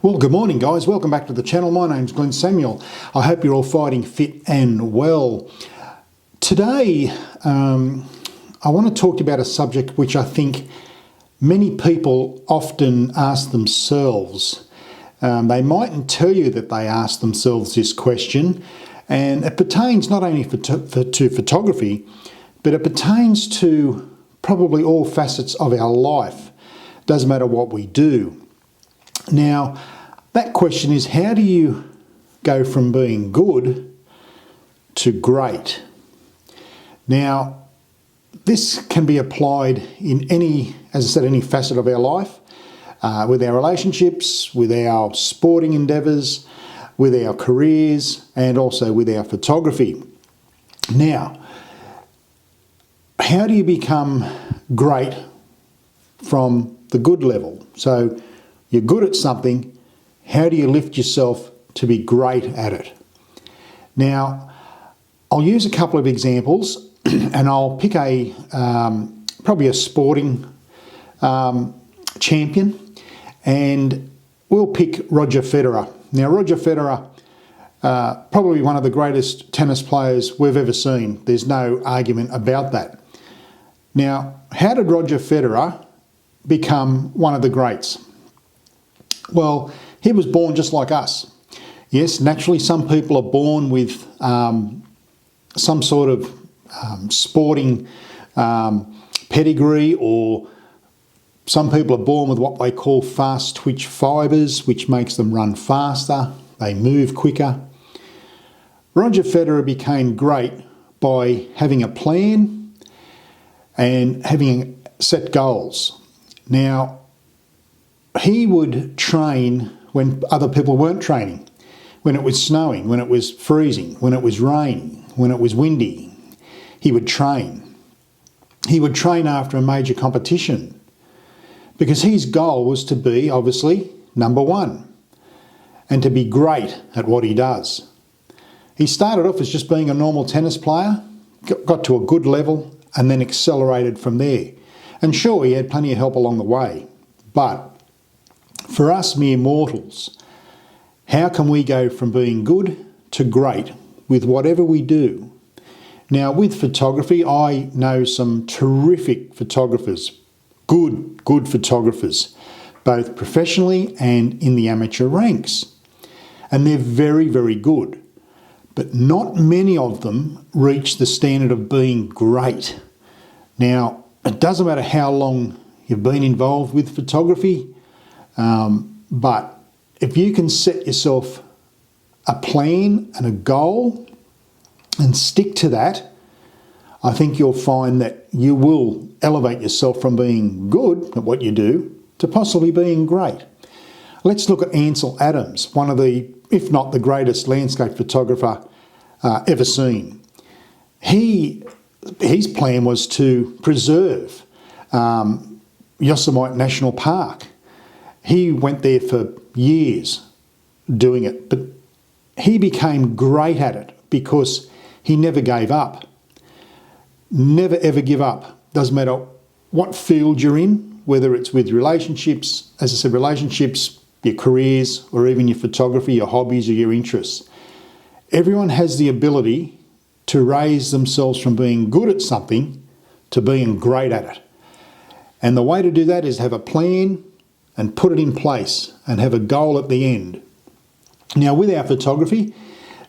Well, good morning, guys. Welcome back to the channel. My name's Glenn Samuel. I hope you're all fighting fit and well. Today, I want to talk to you about a subject which I think many people often ask themselves. They mightn't tell you that they ask themselves this question, and it pertains not only to photography, but it pertains to probably all facets of our life. Doesn't matter what we do. Now, that question is, how do you go from being good to great? Now, this can be applied in any facet of our life, with our relationships, with our sporting endeavours, with our careers, and also with our photography. Now, how do you become great from the good level? So, you're good at something, how do you lift yourself to be great at it? Now, I'll use a couple of examples and I'll pick probably a sporting champion, and we'll pick Roger Federer. Now, Roger Federer, probably one of the greatest tennis players we've ever seen. There's no argument about that. Now, how did Roger Federer become one of the greats? Well, he was born just like us. Yes, naturally some people are born with some sort of sporting pedigree, or some people are born with what they call fast twitch fibres, which makes them run faster, they move quicker. Roger Federer became great by having a plan and having set goals. Now, he would train when other people weren't training, when it was snowing, when it was freezing, when it was raining, when it was windy. He would train. He would train after a major competition because his goal was to be, obviously, number one and to be great at what he does. He started off as just being a normal tennis player, got to a good level, and then accelerated from there. And sure, he had plenty of help along the way, but for us mere mortals, how can we go from being good to great with whatever we do? Now, with photography, I know some terrific photographers, good photographers, both professionally and in the amateur ranks. And they're very, very good. But not many of them reach the standard of being great. Now, it doesn't matter how long you've been involved with photography, but if you can set yourself a plan and a goal and stick to that, I think you'll find that you will elevate yourself from being good at what you do to possibly being great. Let's look at Ansel Adams, one of the, if not the greatest landscape photographer ever seen. His plan was to preserve Yosemite National Park. He went there for years doing it, but he became great at it because he never gave up. Never ever give up. Doesn't matter what field you're in, whether it's with relationships, as I said, relationships, your careers, or even your photography, your hobbies or your interests. Everyone has the ability to raise themselves from being good at something to being great at it. And the way to do that is have a plan and put it in place and have a goal at the end. Now, with our photography,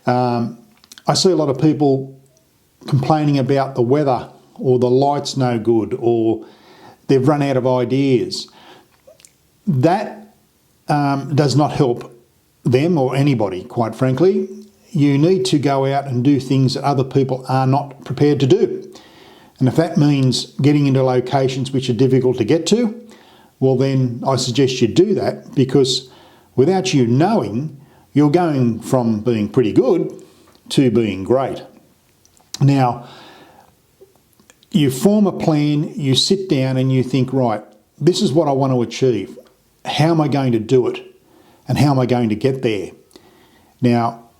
I see a lot of people complaining about the weather, or the light's no good, or they've run out of ideas. That does not help them or anybody, quite frankly. You need to go out and do things that other people are not prepared to do. And if that means getting into locations which are difficult to get to, well then I suggest you do that, because without you knowing, you're going from being pretty good to being great. Now, you form a plan, you sit down and you think, right, this is what I want to achieve. How am I going to do it? And how am I going to get there? Now,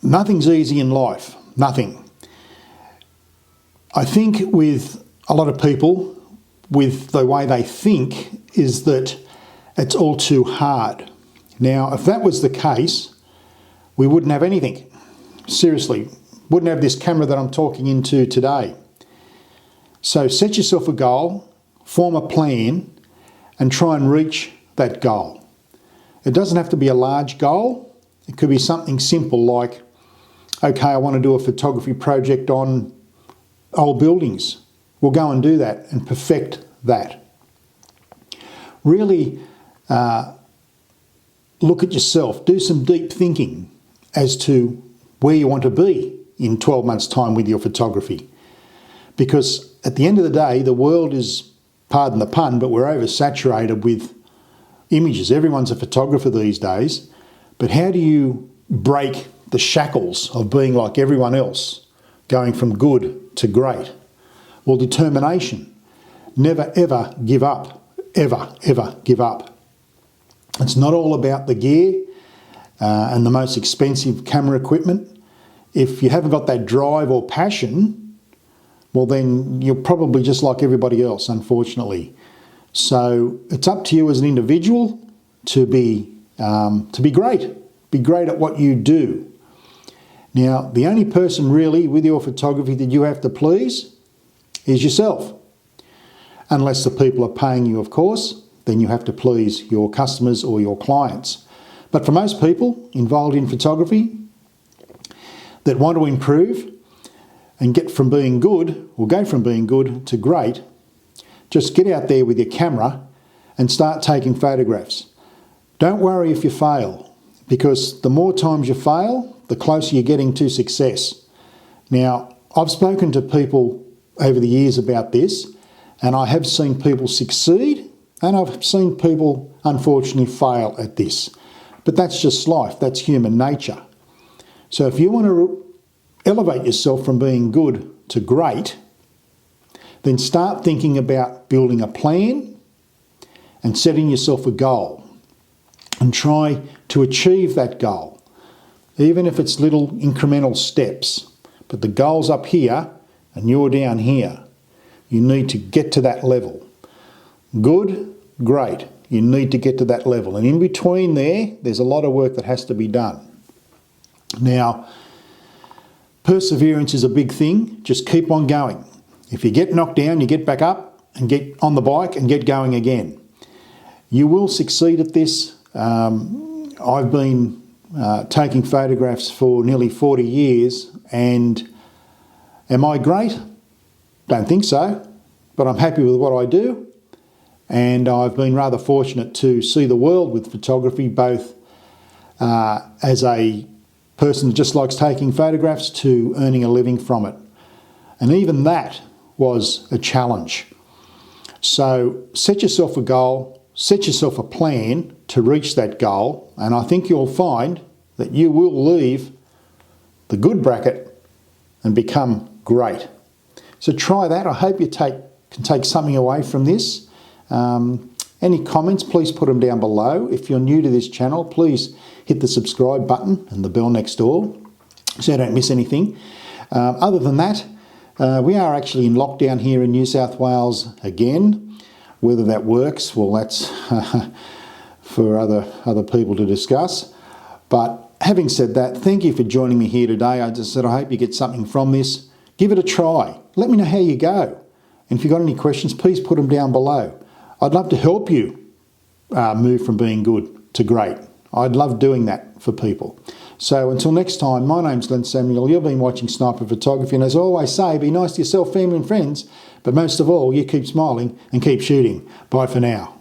nothing's easy in life, nothing. I think with a lot of people, with the way they think, is that it's all too hard. Now, if that was the case, we wouldn't have anything. Seriously, wouldn't have this camera that I'm talking into today. So set yourself a goal, form a plan, and try and reach that goal. It doesn't have to be a large goal. It could be something simple like, okay, I want to do a photography project on old buildings. We'll go and do that and perfect that. Really look at yourself. Do some deep thinking as to where you want to be in 12 months' time with your photography. Because at the end of the day, the world is, pardon the pun, but we're oversaturated with images. Everyone's a photographer these days. But how do you break the shackles of being like everyone else, going from good to great? Well, determination. Never, ever give up. Ever, ever give up. It's not all about the gear and the most expensive camera equipment. If you haven't got that drive or passion, well then you're probably just like everybody else, unfortunately. So it's up to you as an individual to be great. Be great at what you do. Now, the only person really with your photography that you have to please is yourself. Unless the people are paying you, of course, then you have to please your customers or your clients. But for most people involved in photography that want to improve and get from being good, or go from being good to great, just get out there with your camera and start taking photographs. Don't worry if you fail, because the more times you fail, the closer you're getting to success. Now, I've spoken to people over the years about this, and I have seen people succeed, and I've seen people unfortunately fail at this. But that's just life, that's human nature. So if you want to elevate yourself from being good to great, then start thinking about building a plan and setting yourself a goal and try to achieve that goal, even if it's little incremental steps. But the goal's up here and you're down here. You need to get to that level. Good, great. You need to get to that level. And in between there's a lot of work that has to be done. Now, perseverance is a big thing. Just keep on going. If you get knocked down, you get back up and get on the bike and get going again. You will succeed at this. I've been taking photographs for nearly 40 years, and am I great? Don't think so, but I'm happy with what I do. And I've been rather fortunate to see the world with photography, both as a person that just likes taking photographs to earning a living from it. And even that was a challenge. So set yourself a goal, set yourself a plan to reach that goal, and I think you'll find that you will leave the good bracket and become great. So try that. I hope you can take something away from this. Any comments, please put them down below. If you're new to this channel, please hit the subscribe button and the bell next door so you don't miss anything. Other than that, we are actually in lockdown here in New South Wales again. Whether that works, well, that's for other people to discuss. But having said that, thank you for joining me here today. I just said I hope you get something from this. Give it a try. Let me know how you go. And if you've got any questions, please put them down below. I'd love to help you move from being good to great. I'd love doing that for people. So until next time, my name's Glenn Samuel. You've been watching Sniper Photography. And as I always say, be nice to yourself, family and friends. But most of all, you keep smiling and keep shooting. Bye for now.